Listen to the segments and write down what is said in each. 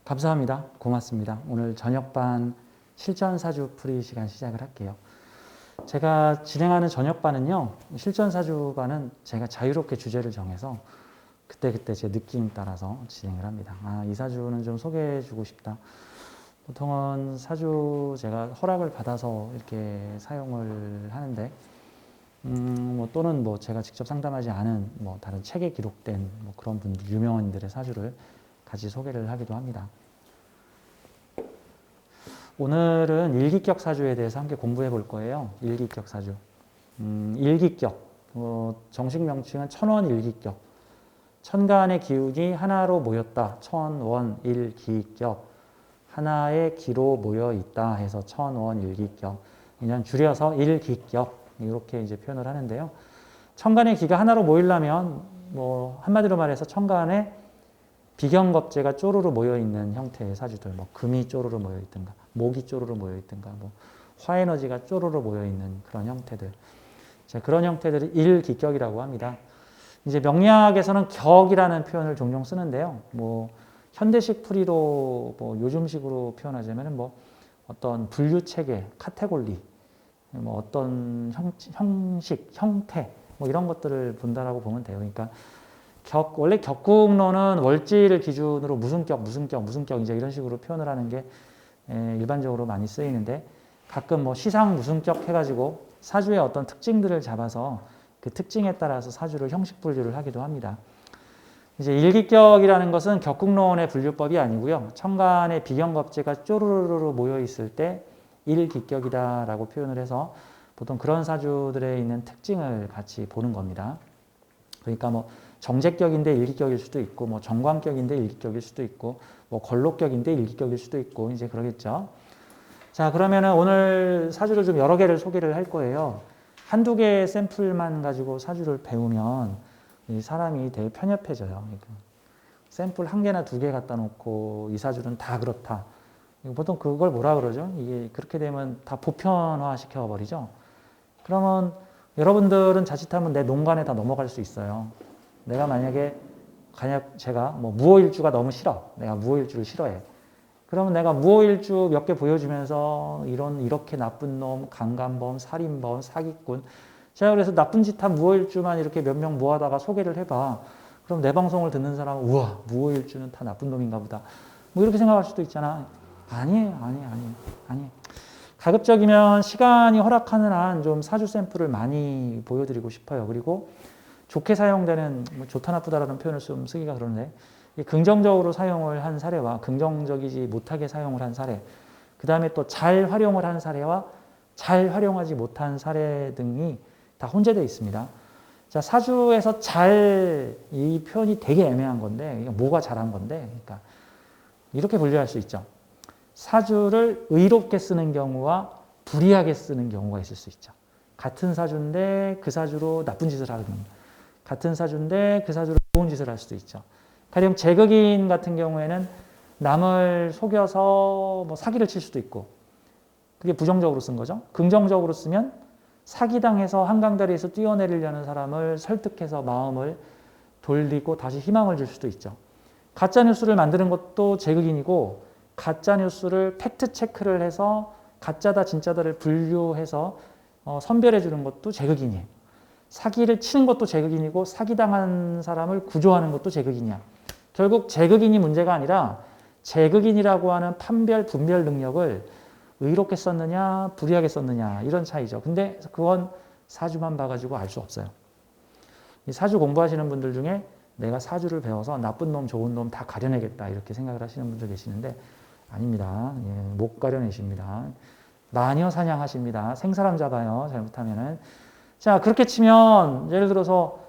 감사합니다. 고맙습니다. 오늘 저녁반 실전사주 풀이 시간 시작을 할게요. 제가 진행하는 저녁반은요, 실전사주반은 제가 자유롭게 주제를 정해서 그때그때 제 느낌 따라서 진행을 합니다. 이 사주는 좀 소개해주고 싶다. 보통은 사주 제가 허락을 받아서 이렇게 사용을 하는데, 또는 제가 직접 상담하지 않은 다른 책에 기록된 그런 분들, 유명인들의 사주를 같이 소개를 하기도 합니다. 오늘은 일기격 사주에 대해서 함께 공부해 볼 거예요. 일기격 사주. 일기격. 정식 명칭은 천원일기격. 천간의 기운이 하나로 모였다. 천원일기격. 하나의 기로 모여 있다 해서 천원일기격. 그냥 줄여서 일기격. 이렇게 이제 표현을 하는데요. 천간의 기가 하나로 모이려면 한마디로 말해서 천간에 비경겁재가 쪼르르 모여있는 형태의 사주들, 금이 쪼르르 모여있든가, 목이 쪼르르 모여있든가, 화에너지가 쪼르르 모여있는 그런 형태들. 그런 형태들을 일기격이라고 합니다. 이제 명리학에서는 격이라는 표현을 종종 쓰는데요. 현대식 풀이로 요즘식으로 표현하자면 어떤 분류 체계, 카테고리, 어떤 형식, 형태, 이런 것들을 본다라고 보면 돼요. 그러니까 원래 격국론은 월지를 기준으로 무슨 격 이제 이런 식으로 표현을 하는 게 일반적으로 많이 쓰이는데, 가끔 시상 무슨 격 해가지고 사주의 어떤 특징들을 잡아서 그 특징에 따라서 사주를 형식 분류를 하기도 합니다. 이제 일기격이라는 것은 격국론의 분류법이 아니고요. 천간에 비경겁재가 쪼르르르 모여 있을 때 일기격이다라고 표현을 해서 보통 그런 사주들에 있는 특징을 같이 보는 겁니다. 그러니까 정제격인데 일기격일 수도 있고, 정관격인데 일기격일 수도 있고, 걸록격인데 일기격일 수도 있고, 이제 그러겠죠. 자, 그러면은 오늘 사주를 좀 여러 개를 소개를 할 거예요. 한두 개의 샘플만 가지고 사주를 배우면 이 사람이 되게 편협해져요. 그러니까 샘플 한 개나 두 개 갖다 놓고 이 사주는 다 그렇다. 보통 그걸 뭐라 그러죠? 이게 그렇게 되면 다 보편화 시켜버리죠. 그러면 여러분들은 자칫하면 내 농간에 다 넘어갈 수 있어요. 내가 만약에 제가 무오일주가 너무 싫어. 내가 무오일주를 싫어해. 그러면 내가 무오일주 몇 개 보여주면서 이렇게 나쁜 놈, 강간범, 살인범, 사기꾼. 제가 그래서 나쁜 짓 한 무오일주만 이렇게 몇 명 모아다가 소개를 해봐. 그럼 내 방송을 듣는 사람은 우와, 무오일주는 다 나쁜 놈인가 보다. 이렇게 생각할 수도 있잖아. 아니에요. 가급적이면 시간이 허락하는 한 좀 사주 샘플을 많이 보여드리고 싶어요. 그리고 좋게 사용되는, 좋다 나쁘다라는 표현을 좀 쓰기가 그러는데, 긍정적으로 사용을 한 사례와 긍정적이지 못하게 사용을 한 사례, 그 다음에 또 잘 활용을 한 사례와 잘 활용하지 못한 사례 등이 다 혼재되어 있습니다. 자, 사주에서 이 표현이 되게 애매한 건데, 뭐가 잘한 건데, 그러니까 이렇게 분류할 수 있죠. 사주를 의롭게 쓰는 경우와 불의하게 쓰는 경우가 있을 수 있죠. 같은 사주인데 그 사주로 나쁜 짓을 하는, 같은 사주인데 그 사주로 좋은 짓을 할 수도 있죠. 가령 제극인 같은 경우에는 남을 속여서 사기를 칠 수도 있고, 그게 부정적으로 쓴 거죠. 긍정적으로 쓰면 사기당해서 한강다리에서 뛰어내리려는 사람을 설득해서 마음을 돌리고 다시 희망을 줄 수도 있죠. 가짜뉴스를 만드는 것도 제극인이고, 가짜뉴스를 팩트체크를 해서 가짜다 진짜다를 분류해서 선별해 주는 것도 제극인이에요. 사기를 치는 것도 제극인이고, 사기당한 사람을 구조하는 것도 제극인이야. 결국 제극인이 문제가 아니라 제극인이라고 하는 판별, 분별 능력을 의롭게 썼느냐 불의하게 썼느냐, 이런 차이죠. 근데 그건 사주만 봐가지고 알 수 없어요. 이 사주 공부하시는 분들 중에 내가 사주를 배워서 나쁜 놈 좋은 놈 다 가려내겠다 이렇게 생각을 하시는 분들 계시는데, 아닙니다. 못 가려내십니다. 마녀 사냥하십니다. 생사람 잡아요, 잘못하면은. 자, 그렇게 치면 예를 들어서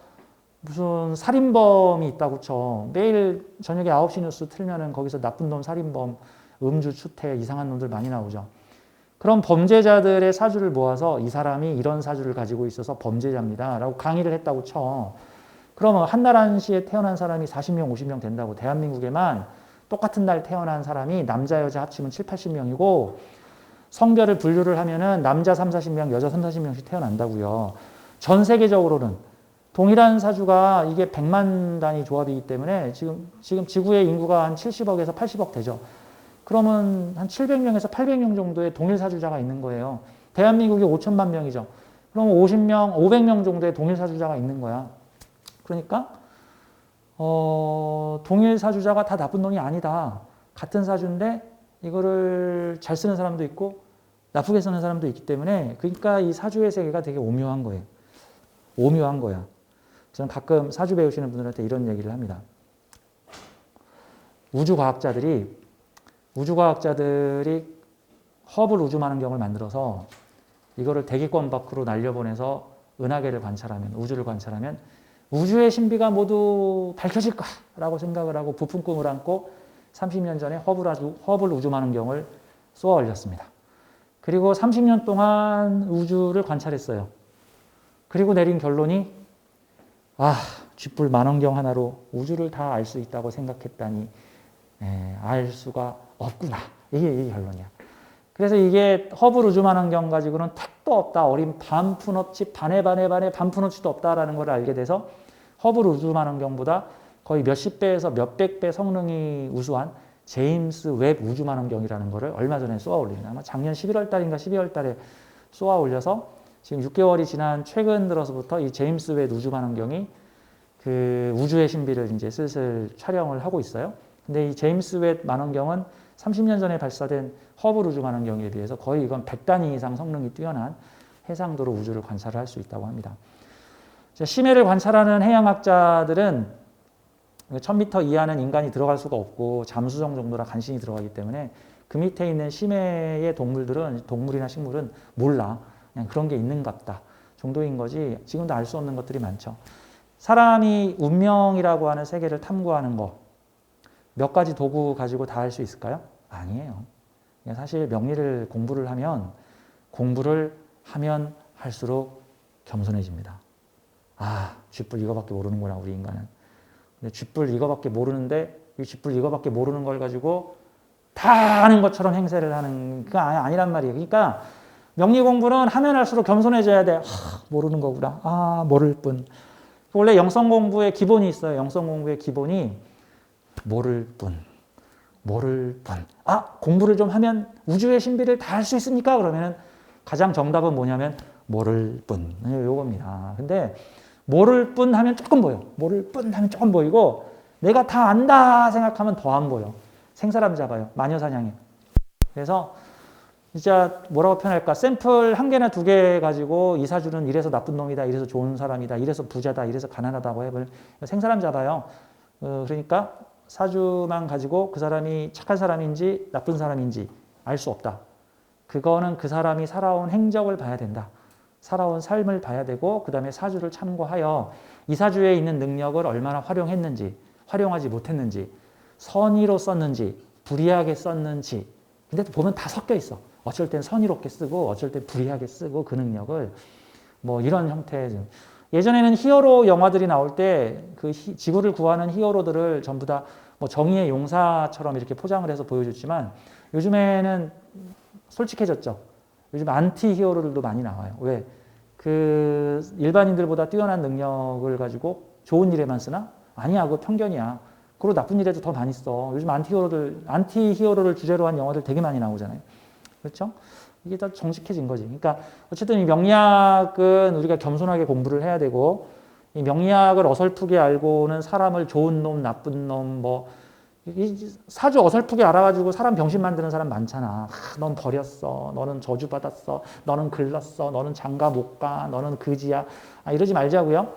무슨 살인범이 있다고 쳐. 매일 저녁에 9시 뉴스 틀면은 거기서 나쁜 놈, 살인범, 음주, 추태, 이상한 놈들 많이 나오죠. 그럼 범죄자들의 사주를 모아서 이 사람이 이런 사주를 가지고 있어서 범죄자입니다 라고 강의를 했다고 쳐. 그러면 한날 한시에 태어난 사람이 40명, 50명 된다고. 대한민국에만 똑같은 날 태어난 사람이 남자, 여자 합치면 7, 80명이고, 성별을 분류를 하면은 남자 3, 40명, 여자 3, 40명씩 태어난다고요. 전 세계적으로는 동일한 사주가 이게 100만 단위 조합이기 때문에 지금 지구의 인구가 한 70억에서 80억 되죠. 그러면 한 700명에서 800명 정도의 동일 사주자가 있는 거예요. 대한민국이 5천만 명이죠. 그럼 50명, 500명 정도의 동일 사주자가 있는 거야. 그러니까 동일 사주자가 다 나쁜 놈이 아니다. 같은 사주인데 이거를 잘 쓰는 사람도 있고 나쁘게 쓰는 사람도 있기 때문에 그러니까 이 사주의 세계가 되게 오묘한 거예요. 오묘한 거야. 저는 가끔 사주 배우시는 분들한테 이런 얘기를 합니다. 우주과학자들이 허블 우주만원경을 만들어서 이거를 대기권 밖으로 날려보내서 은하계를 관찰하면, 우주를 관찰하면 우주의 신비가 모두 밝혀질 거라고 생각을 하고 부푼 꿈을 안고 30년 전에 허블 우주만원경을 쏘아 올렸습니다. 그리고 30년 동안 우주를 관찰했어요. 그리고 내린 결론이 쥐뿔 만원경 하나로 우주를 다 알 수 있다고 생각했다니 알 수가 없구나. 이게 결론이야. 그래서 이게 허블 우주만원경 가지고는 택도 없다. 어린 반푼업치, 반의 반푼업치도 없다라는 걸 알게 돼서 허블 우주만원경보다 거의 몇십 배에서 몇백 배 성능이 우수한 제임스 웹 우주만원경이라는 거를 얼마 전에 쏘아 올립니다. 아마 작년 11월 달인가 12월 달에 쏘아 올려서 지금 6개월이 지난 최근 들어서부터 이 제임스 웹 우주만원경이 그 우주의 신비를 이제 슬슬 촬영을 하고 있어요. 근데 이 제임스 웹 만원경은 30년 전에 발사된 허블 우주만원경에 비해서 거의 이건 100단위 이상 성능이 뛰어난 해상도로 우주를 관찰을 할 수 있다고 합니다. 심해를 관찰하는 해양학자들은 1000m 이하는 인간이 들어갈 수가 없고 잠수정 정도라 간신히 들어가기 때문에 그 밑에 있는 심해의 동물이나 식물은 몰라. 그냥 그런 게 있는갑다 정도인 거지 지금도 알 수 없는 것들이 많죠. 사람이 운명이라고 하는 세계를 탐구하는 거 몇 가지 도구 가지고 다 할 수 있을까요? 아니에요. 사실 명리를 공부를 하면 할수록 겸손해집니다. 쥐뿔 이거밖에 모르는구나 우리 인간은. 근데 쥐뿔 이거밖에 모르는데 이 쥐뿔 이거밖에 모르는 걸 가지고 다 아는 것처럼 행세를 하는 그거 아니란 말이에요. 그러니까 명리 공부는 하면 할수록 겸손해져야 돼. 모르는 거구나. 모를 뿐. 원래 영성 공부의 기본이 있어요. 영성 공부의 기본이 모를 뿐. 공부를 좀 하면 우주의 신비를 다 알 수 있습니까? 그러면은 가장 정답은 뭐냐면 모를 뿐. 요겁니다. 근데 모를 뿐 하면 조금 보여. 모를 뿐 하면 조금 보이고 내가 다 안다 생각하면 더 안 보여. 생사람 잡아요. 마녀사냥해. 그래서 진짜 뭐라고 표현할까? 샘플 1개나 2개 가지고 이 사주는 이래서 나쁜 놈이다, 이래서 좋은 사람이다, 이래서 부자다, 이래서 가난하다고 해볼 생사람 잡아요. 그러니까 사주만 가지고 그 사람이 착한 사람인지 나쁜 사람인지 알 수 없다. 그거는 그 사람이 살아온 행적을 봐야 된다. 살아온 삶을 봐야 되고 그 다음에 사주를 참고하여 이 사주에 있는 능력을 얼마나 활용했는지, 활용하지 못했는지, 선의로 썼는지, 불의하게 썼는지. 근데 보면 다 섞여 있어. 어쩔 땐 선의롭게 쓰고 어쩔 땐 불의하게 쓰고 그 능력을 뭐 이런 형태의 예전에는 히어로 영화들이 나올 때 그 지구를 구하는 히어로들을 전부 다 뭐 정의의 용사처럼 이렇게 포장을 해서 보여줬지만 요즘에는 솔직해졌죠. 요즘 안티 히어로들도 많이 나와요. 왜? 그 일반인들보다 뛰어난 능력을 가지고 좋은 일에만 쓰나? 아니야, 그거 편견이야. 그리고 나쁜 일에도 더 많이 써. 요즘 안티 히어로를 주제로 한 영화들 되게 많이 나오잖아요. 그렇죠? 이게 다 정직해진 거지. 그러니까 어쨌든 이 명리학은 우리가 겸손하게 공부를 해야 되고 이 명리학을 어설프게 알고는 사람을 좋은 놈, 나쁜 놈, 사주 어설프게 알아가지고 사람 병신 만드는 사람 많잖아. 넌 버렸어. 너는 저주받았어. 너는 글렀어. 너는 장가 못 가. 너는 그지야. 이러지 말자고요.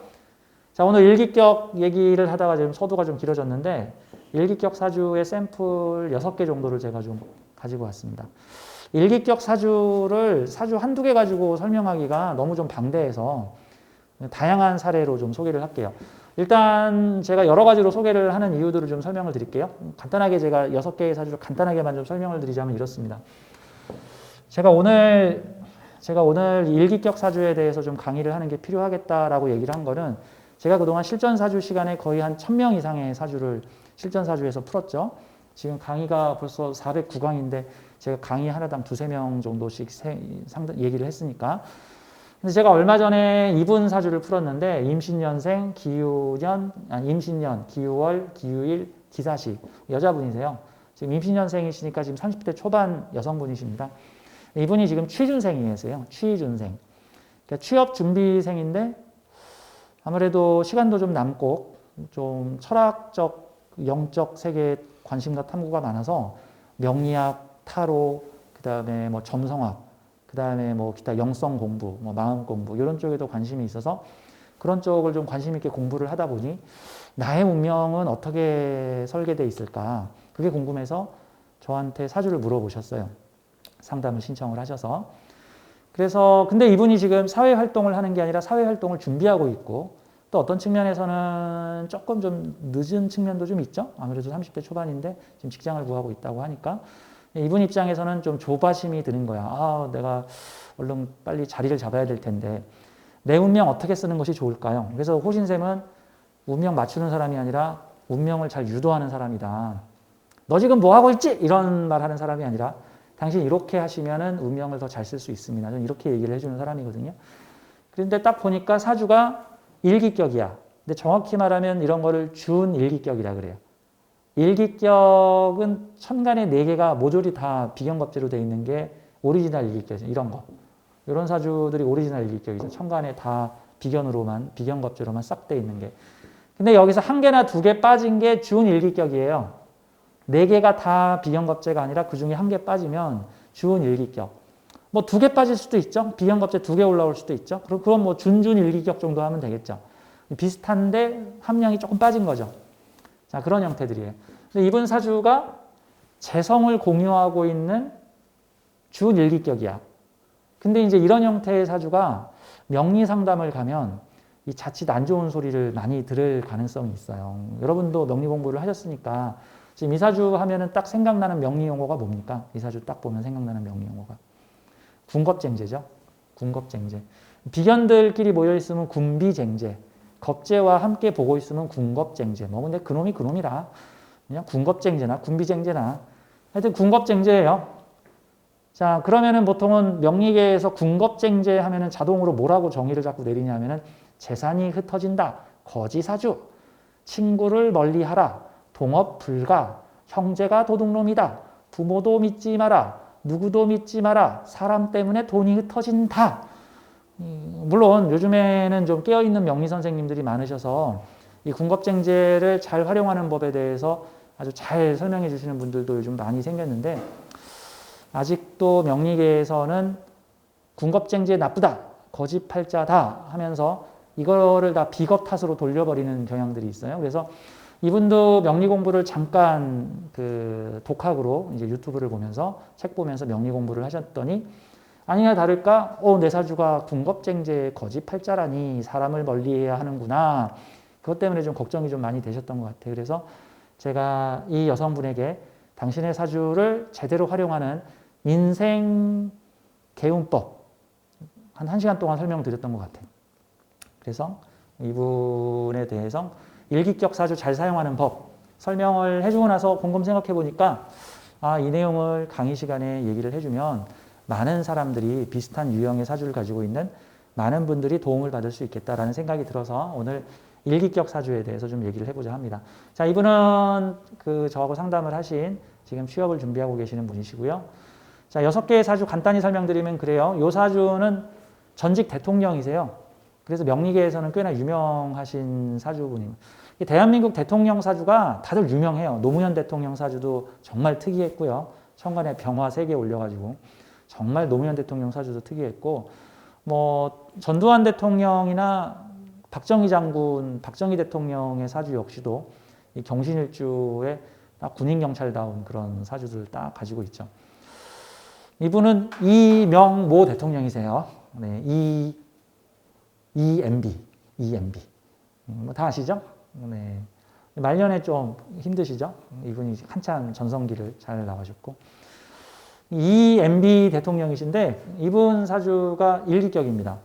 자, 오늘 일기격 얘기를 하다가 지금 서두가 좀 길어졌는데 일기격 사주의 샘플 6개 정도를 제가 좀 가지고 왔습니다. 일기격 사주를 사주 한두 개 가지고 설명하기가 너무 좀 방대해서 다양한 사례로 좀 소개를 할게요. 일단 제가 여러 가지로 소개를 하는 이유들을 좀 설명을 드릴게요. 간단하게 제가 6개의 사주를 간단하게만 좀 설명을 드리자면 이렇습니다. 제가 오늘 일기격 사주에 대해서 좀 강의를 하는 게 필요하겠다라고 얘기를 한 거는 제가 그동안 실전 사주 시간에 거의 한 1000명 이상의 사주를 실전 사주에서 풀었죠. 지금 강의가 벌써 409강인데 제가 강의 하나당 2~3명 정도씩 얘기를 했으니까. 근데 제가 얼마 전에 이분 사주를 풀었는데 임신년생, 임신년, 기우월, 기우일, 기사시 여자분이세요. 지금 임신년생이시니까 지금 30대 초반 여성분이십니다. 이분이 지금 취준생이세요. 취준생. 그러니까 취업 준비생인데 아무래도 시간도 좀 남고 좀 철학적, 영적 세계에 관심과 탐구가 많아서 명리학, 타로, 그 다음에 뭐 점성학, 그 다음에 뭐 기타 영성 공부, 뭐 마음 공부 이런 쪽에도 관심이 있어서 그런 쪽을 좀 관심 있게 공부를 하다 보니 나의 운명은 어떻게 설계되어 있을까? 그게 궁금해서 저한테 사주를 물어보셨어요. 상담을 신청을 하셔서. 그래서 근데 이분이 지금 사회활동을 하는 게 아니라 사회활동을 준비하고 있고 또 어떤 측면에서는 조금 좀 늦은 측면도 좀 있죠. 아무래도 30대 초반인데 지금 직장을 구하고 있다고 하니까 이분 입장에서는 좀 조바심이 드는 거야. 아, 내가 얼른 빨리 자리를 잡아야 될 텐데 내 운명 어떻게 쓰는 것이 좋을까요? 그래서 호신쌤은 운명 맞추는 사람이 아니라 운명을 잘 유도하는 사람이다. 너 지금 뭐 하고 있지? 이런 말 하는 사람이 아니라 당신 이렇게 하시면은 운명을 더 잘 쓸 수 있습니다. 저는 이렇게 얘기를 해주는 사람이거든요. 그런데 딱 보니까 사주가 일기격이야. 근데 정확히 말하면 이런 거를 준일기격이라 그래요. 일기격은 천간에 4개가 모조리 다 비견겁제로 되어 있는 게 오리지널 일기격이죠. 이런 거. 이런 사주들이 오리지널 일기격이죠. 천간에 다 비견겁제로만 싹 되어 있는 게. 근데 여기서 1개나 2개 빠진 게 준일기격이에요. 4개가 다 비견겁제가 아니라 그 중에 1개 빠지면 준일기격. 뭐 2개 빠질 수도 있죠. 비견겁제 2개 올라올 수도 있죠. 그럼 뭐 준일기격 정도 하면 되겠죠. 비슷한데 함량이 조금 빠진 거죠. 자, 그런 형태들이에요. 근데 이분 사주가 재성을 공유하고 있는 준일기격이야. 근데 이제 이런 형태의 사주가 명리 상담을 가면 이 자칫 안 좋은 소리를 많이 들을 가능성이 있어요. 여러분도 명리 공부를 하셨으니까 지금 이 사주 하면은 딱 생각나는 명리 용어가 뭡니까? 이 사주 딱 보면 생각나는 명리 용어가 군겁쟁제죠. 군겁쟁제. 비견들끼리 모여 있으면 군비쟁제. 겁제와 함께 보고 있으면 군겁쟁제. 뭐 근데 그놈이 그놈이라. 그냥 군겁쟁제나 군비쟁제나 하여튼 군겁쟁제예요. 자, 그러면은 보통은 명리계에서 군겁쟁제 하면은 자동으로 뭐라고 정의를 자꾸 내리냐면은 재산이 흩어진다. 거지사주. 친구를 멀리하라. 동업 불가. 형제가 도둑놈이다. 부모도 믿지 마라. 누구도 믿지 마라. 사람 때문에 돈이 흩어진다. 물론 요즘에는 좀 깨어있는 명리 선생님들이 많으셔서 이 군겁쟁제를 잘 활용하는 법에 대해서 아주 잘 설명해 주시는 분들도 요즘 많이 생겼는데 아직도 명리계에서는 군겁쟁제 나쁘다, 거짓팔자다 하면서 이거를 다 비겁 탓으로 돌려버리는 경향들이 있어요. 그래서 이분도 명리 공부를 잠깐 그 독학으로 이제 유튜브를 보면서 책 보면서 명리 공부를 하셨더니 아니나 다를까 내 사주가 군겁쟁제 거짓팔자라니 사람을 멀리해야 하는구나. 그것 때문에 좀 걱정이 좀 많이 되셨던 것 같아요. 그래서 제가 이 여성분에게 당신의 사주를 제대로 활용하는 인생 개운법 한 1시간 동안 설명드렸던 것 같아요. 그래서 이분에 대해서 일기격 사주 잘 사용하는 법 설명을 해주고 나서 곰곰 생각해 보니까 이 내용을 강의 시간에 얘기를 해주면 많은 사람들이 비슷한 유형의 사주를 가지고 있는 많은 분들이 도움을 받을 수 있겠다라는 생각이 들어서 오늘 일기격 사주에 대해서 좀 얘기를 해보자 합니다. 자, 이분은 저하고 상담을 하신 지금 취업을 준비하고 계시는 분이시고요. 자, 6개의 사주 간단히 설명드리면 그래요. 이 사주는 전직 대통령이세요. 그래서 명리계에서는 꽤나 유명하신 사주분입니다. 대한민국 대통령 사주가 다들 유명해요. 노무현 대통령 사주도 정말 특이했고요. 천간에 병화 3개 올려가지고 정말 노무현 대통령 사주도 특이했고 뭐 전두환 대통령이나 박정희 장군, 박정희 대통령의 사주 역시도 이 경신일주에 딱 군인경찰다운 그런 사주들을 딱 가지고 있죠. 이분은 이명모 대통령이세요. 네, EMB. 다 아시죠? 네. 말년에 좀 힘드시죠? 이분이 한참 전성기를 잘 나와줬고. EMB 대통령이신데 이분 사주가 일기격입니다.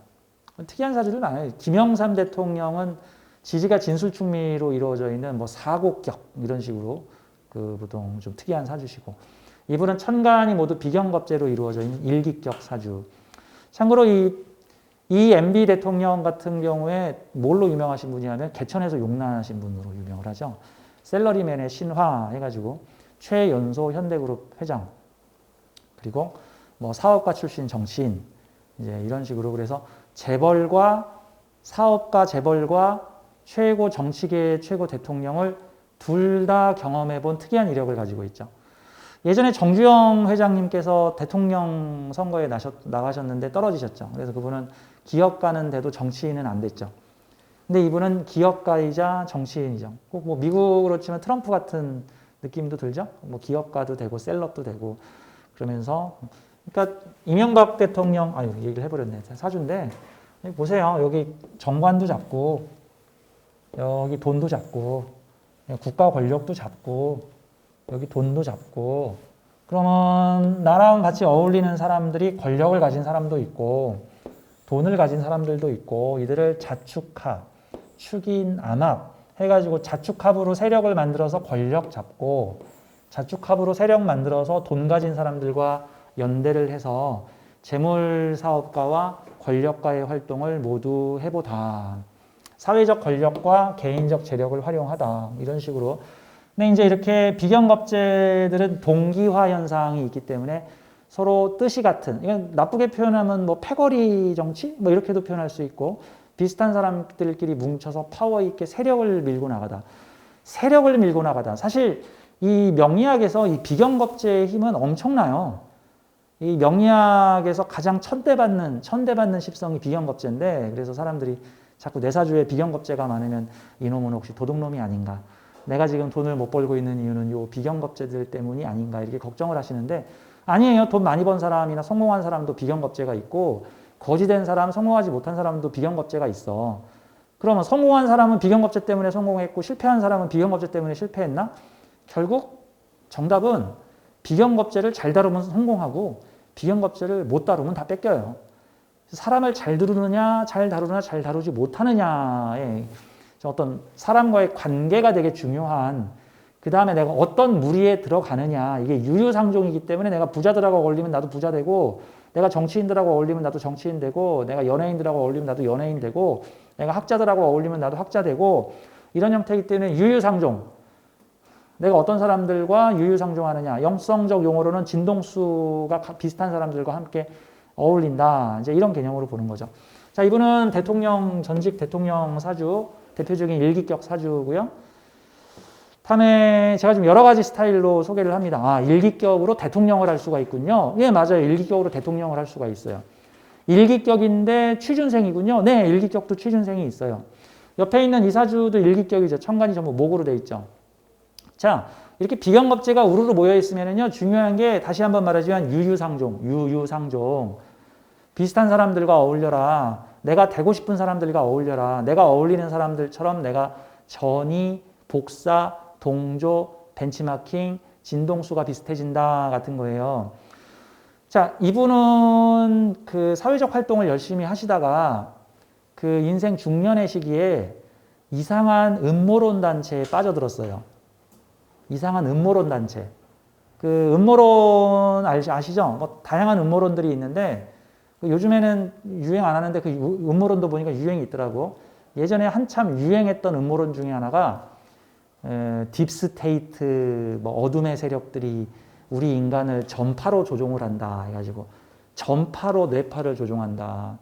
특이한 사주들 많아요. 김영삼 대통령은 지지가 진술충미로 이루어져 있는 뭐 사곡격 이런 식으로 보통 좀 특이한 사주시고 이분은 천간이 모두 비경겁제로 이루어져 있는 일기격 사주. 참고로 이 MB 대통령 같은 경우에 뭘로 유명하신 분이냐면 개천에서 용난하신 분으로 유명을 하죠. 셀러리맨의 신화 해가지고 최연소 현대그룹 회장, 그리고 뭐 사업가 출신 정치인, 이제 이런 식으로. 그래서 재벌과 사업가, 재벌과 최고 정치계의 최고 대통령을 둘 다 경험해 본 특이한 이력을 가지고 있죠. 예전에 정주영 회장님께서 대통령 선거에 나가셨는데 떨어지셨죠. 그래서 그분은 기업가는데도 정치인은 안 됐죠. 근데 이분은 기업가이자 정치인이죠. 꼭 뭐 미국으로 치면 트럼프 같은 느낌도 들죠. 뭐 기업가도 되고 셀럽도 되고 그러면서, 그러니까 이명박 대통령, 얘기를 해버렸네. 사주인데 보세요. 여기 정관도 잡고 여기 돈도 잡고 국가 권력도 잡고 여기 돈도 잡고, 그러면 나랑 같이 어울리는 사람들이 권력을 가진 사람도 있고 돈을 가진 사람들도 있고, 이들을 자축합, 축인, 암합 해가지고 자축합으로 세력을 만들어서 권력 잡고 자축합으로 세력 만들어서 돈 가진 사람들과 연대를 해서 재물사업가와 권력가의 활동을 모두 해보다. 사회적 권력과 개인적 재력을 활용하다. 이런 식으로. 근데 이제 이렇게 비경겁제들은 동기화 현상이 있기 때문에 서로 뜻이 같은, 이건 나쁘게 표현하면 뭐 패거리 정치? 뭐 이렇게도 표현할 수 있고, 비슷한 사람들끼리 뭉쳐서 파워 있게 세력을 밀고 나가다. 세력을 밀고 나가다. 사실 이 명리학에서 이 비경겁제의 힘은 엄청나요. 이 명리학에서 가장 천대받는 십성이 비경겁제인데, 그래서 사람들이 자꾸 내 사주에 비경겁제가 많으면 이놈은 혹시 도둑놈이 아닌가, 내가 지금 돈을 못 벌고 있는 이유는 요 비경겁제들 때문이 아닌가, 이렇게 걱정을 하시는데 아니에요. 돈 많이 번 사람이나 성공한 사람도 비경겁제가 있고, 거지된 사람, 성공하지 못한 사람도 비경겁제가 있어. 그러면 성공한 사람은 비경겁제 때문에 성공했고 실패한 사람은 비경겁제 때문에 실패했나? 결국 정답은 비경겁제를 잘 다루면 성공하고 비경겁제를 못 다루면 다 뺏겨요. 사람을 잘 다루느냐, 잘 다루지 못하느냐의 어떤 사람과의 관계가 되게 중요한, 그 다음에 내가 어떤 무리에 들어가느냐, 이게 유유상종이기 때문에 내가 부자들하고 어울리면 나도 부자 되고, 내가 정치인들하고 어울리면 나도 정치인 되고, 내가 연예인들하고 어울리면 나도 연예인 되고, 내가 학자들하고 어울리면 나도 학자 되고, 이런 형태이기 때문에 유유상종. 내가 어떤 사람들과 유유상종하느냐, 영성적 용어로는 진동수가 비슷한 사람들과 함께 어울린다. 이제 이런 개념으로 보는 거죠. 자, 이분은 전직 대통령 사주, 대표적인 일기격 사주고요. 다음에 제가 좀 여러 가지 스타일로 소개를 합니다. 일기격으로 대통령을 할 수가 있군요. 예, 맞아요. 일기격으로 대통령을 할 수가 있어요. 일기격인데 취준생이군요. 네, 일기격도 취준생이 있어요. 옆에 있는 이 사주도 일기격이죠. 천간이 전부 목으로 돼 있죠. 자, 이렇게 비경겁제가 우르르 모여 있으면요, 중요한 게 다시 한번 말하지만 유유상종. 비슷한 사람들과 어울려라. 내가 되고 싶은 사람들과 어울려라. 내가 어울리는 사람들처럼 내가 전이, 복사, 동조, 벤치마킹, 진동수가 비슷해진다 같은 거예요. 자, 이분은 그 사회적 활동을 열심히 하시다가 그 인생 중년의 시기에 이상한 음모론 단체에 빠져들었어요. 이상한 음모론 단체. 그 음모론 아시죠? 뭐 다양한 음모론들이 있는데 요즘에는 유행 안 하는데 그 음모론도 보니까 유행이 있더라고. 예전에 한참 유행했던 음모론 중에 하나가 딥스테이트, 뭐 어둠의 세력들이 우리 인간을 전파로 조종을 한다 해가지고 전파로 뇌파를 조종한다.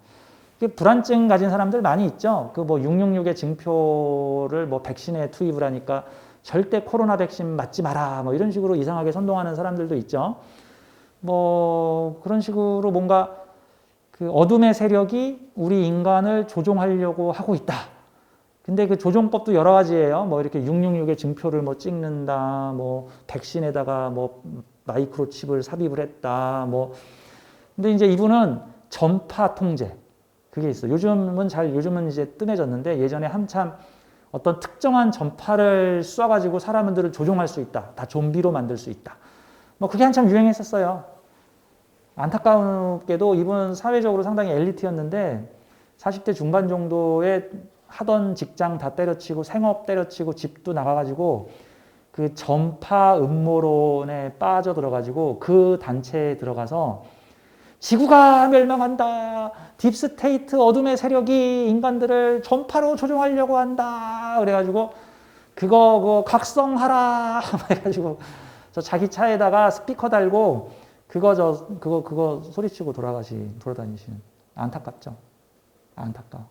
불안증 가진 사람들 많이 있죠. 그 뭐 666의 증표를 뭐 백신에 투입을 하니까 절대 코로나 백신 맞지 마라. 뭐 이런 식으로 이상하게 선동하는 사람들도 있죠. 뭐 그런 식으로 뭔가 그 어둠의 세력이 우리 인간을 조종하려고 하고 있다. 근데 그 조종법도 여러 가지예요. 뭐 이렇게 666의 증표를 뭐 찍는다. 뭐 백신에다가 뭐 마이크로칩을 삽입을 했다. 뭐 근데 이제 이분은 전파 통제. 그게 있어. 요즘은 이제 뜸해졌는데 예전에 한참 어떤 특정한 전파를 쏴가지고 사람들을 조종할 수 있다. 다 좀비로 만들 수 있다. 뭐 그게 한참 유행했었어요. 안타깝게도 이분은 사회적으로 상당히 엘리트였는데 40대 중반 정도에 하던 직장 다 때려치고 생업 때려치고 집도 나가가지고 그 전파 음모론에 빠져들어가지고 그 단체에 들어가서 지구가 멸망한다. 딥스테이트 어둠의 세력이 인간들을 전파로 조종하려고 한다. 그래가지고 그거 각성하라. 해가지고 저 자기 차에다가 스피커 달고 그거 소리치고 돌아다니시는. 안타깝죠. 안타까워.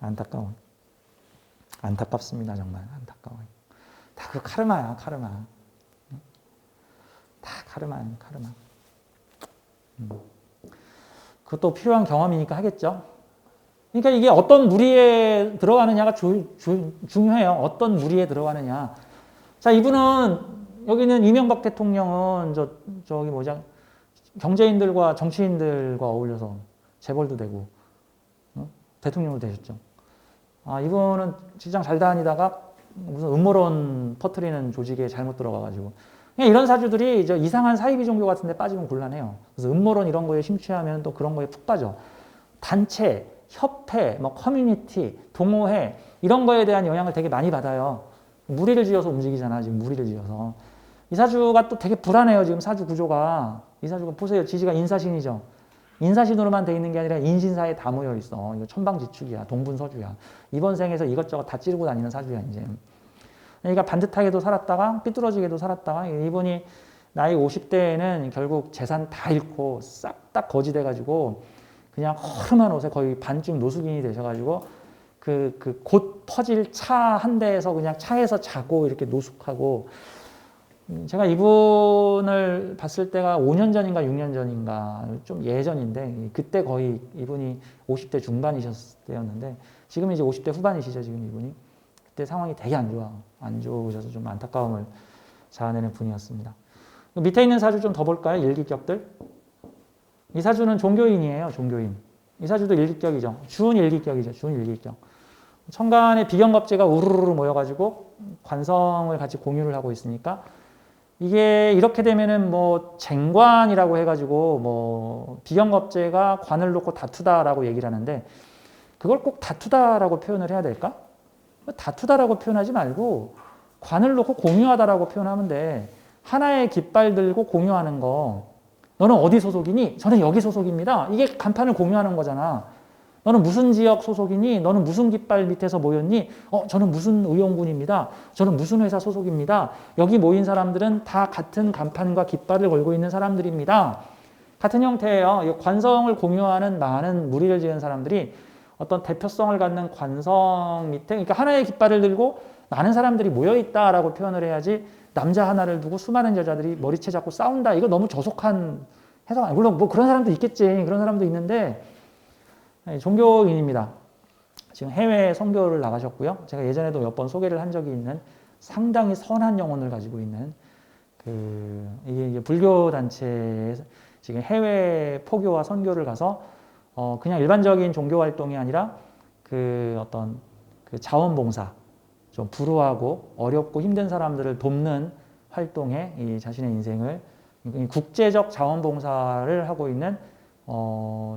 안타까워. 안타깝습니다. 정말 안타까워요. 다 그 카르마야, 카르마. 다 카르마야, 카르마. 그것도 필요한 경험이니까 하겠죠. 그러니까 이게 어떤 무리에 들어가느냐가 중요해요. 어떤 무리에 들어가느냐. 자, 이분은 여기는 이명박 대통령은 저기 뭐죠? 경제인들과 정치인들과 어울려서 재벌도 되고 대통령도 되셨죠. 아, 이분은 직장 잘 다니다가 무슨 음모론 퍼뜨리는 조직에 잘못 들어가가지고 그냥 이런 사주들이 이상한 사이비 종교 같은 데 빠지면 곤란해요. 그래서 음모론 이런 거에 심취하면 또 그런 거에 푹 빠져. 단체, 협회, 뭐 커뮤니티, 동호회 이런 거에 대한 영향을 되게 많이 받아요. 무리를 지어서 움직이잖아. 지금 무리를 지어서. 이 사주가 또 되게 불안해요. 지금 사주 구조가. 이 사주가 보세요. 지지가 인사신이죠. 인사신으로만 돼 있는 게 아니라 인신사에 다 모여 있어. 이거 천방지축이야. 동분서주야. 이번 생에서 이것저것 다 찌르고 다니는 사주야 이제. 그러니까 반듯하게도 살았다가 삐뚤어지게도 살았다가 이분이 나이 50대에는 결국 재산 다 잃고 싹 다 거지 돼가지고 그냥 허름한 옷에 거의 반쯤 노숙인이 되셔가지고 그 곧 퍼질 차 한 대에서 그냥 차에서 자고 이렇게 노숙하고 제가 이분을 봤을 때가 5년 전인가 6년 전인가 좀 예전인데 그때 거의 이분이 50대 중반이셨을 때였는데 지금 이제 50대 후반이시죠 지금 이분이. 그때 상황이 되게 안 좋으셔서 좀 안타까움을 자아내는 분이었습니다. 밑에 있는 사주 좀 더 볼까요? 일기격들. 이 사주는 종교인이에요. 종교인. 이 사주도 일기격이죠. 준 일기격이죠. 준 일기격. 천간에 비견겁제가 우르르 모여가지고 관성을 같이 공유를 하고 있으니까 이게 이렇게 되면은 뭐 쟁관이라고 해가지고 뭐 비견겁제가 관을 놓고 다투다라고 얘기를 하는데 그걸 꼭 다투다라고 표현을 해야 될까? 다투다라고 표현하지 말고 관을 놓고 공유하다라고 표현하면 돼. 하나의 깃발 들고 공유하는 거. 너는 어디 소속이니? 저는 여기 소속입니다. 이게 간판을 공유하는 거잖아. 너는 무슨 지역 소속이니? 너는 무슨 깃발 밑에서 모였니? 저는 무슨 의원군입니다. 저는 무슨 회사 소속입니다. 여기 모인 사람들은 다 같은 간판과 깃발을 걸고 있는 사람들입니다. 같은 형태예요. 관성을 공유하는 많은 무리를 지은 사람들이 어떤 대표성을 갖는 관성 밑에 그러니까 하나의 깃발을 들고 많은 사람들이 모여있다라고 표현을 해야지 남자 하나를 두고 수많은 여자들이 머리채 잡고 싸운다. 이거 너무 저속한 해석 아니에요. 물론 뭐 그런 사람도 있겠지. 그런 사람도 있는데 종교인입니다. 지금 해외 선교를 나가셨고요. 제가 예전에도 몇 번 소개를 한 적이 있는 상당히 선한 영혼을 가지고 있는 이게 불교 단체에 지금 해외 포교와 선교를 가서 그냥 일반적인 종교 활동이 아니라 어떤 자원봉사, 좀 불우하고 어렵고 힘든 사람들을 돕는 활동에 이 자신의 인생을 국제적 자원봉사를 하고 있는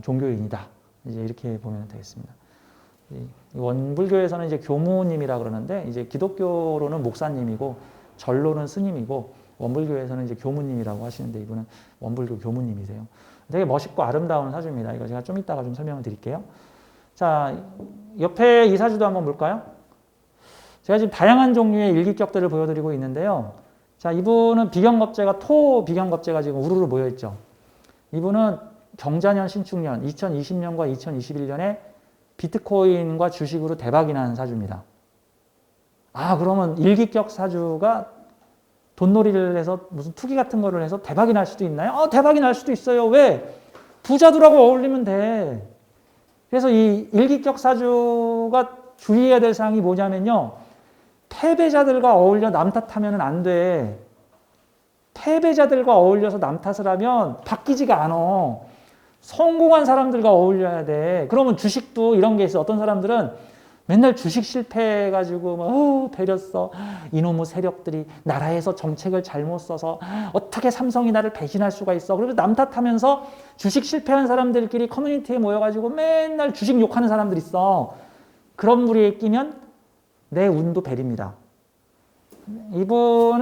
종교인이다. 이제 이렇게 보면 되겠습니다. 원불교에서는 이제 교무님이라 그러는데 이제 기독교로는 목사님이고 전로는 스님이고 원불교에서는 이제 교무님이라고 하시는데 이분은 원불교 교무님이세요. 되게 멋있고 아름다운 사주입니다. 이거 제가 좀 이따가 좀 설명을 드릴게요. 자, 옆에 이 사주도 한번 볼까요? 제가 지금 다양한 종류의 일기격들을 보여드리고 있는데요. 자, 이분은 비견겁제가 토 비견겁제가 지금 우르르 모여있죠. 이분은 경자년 신축년 2020년과 2021년에 비트코인과 주식으로 대박이 난 사주입니다. 아, 그러면 일기격 사주가 돈놀이를 해서 무슨 투기 같은 거를 해서 대박이 날 수도 있나요? 대박이 날 수도 있어요. 왜? 부자들하고 어울리면 돼. 그래서 이 일기격 사주가 주의해야 될 사항이 뭐냐면요. 패배자들과 어울려 남 탓하면 안 돼. 패배자들과 어울려서 남 탓을 하면 바뀌지가 않아. 성공한 사람들과 어울려야 돼. 그러면 주식도 이런 게 있어. 어떤 사람들은 맨날 주식 실패해가지고 막 배렸어. 이놈의 세력들이 나라에서 정책을 잘못 써서 어떻게 삼성이 나를 배신할 수가 있어. 그리고 남 탓하면서 주식 실패한 사람들끼리 커뮤니티에 모여가지고 맨날 주식 욕하는 사람들 있어. 그런 무리에 끼면 내 운도 벨입니다. 이분은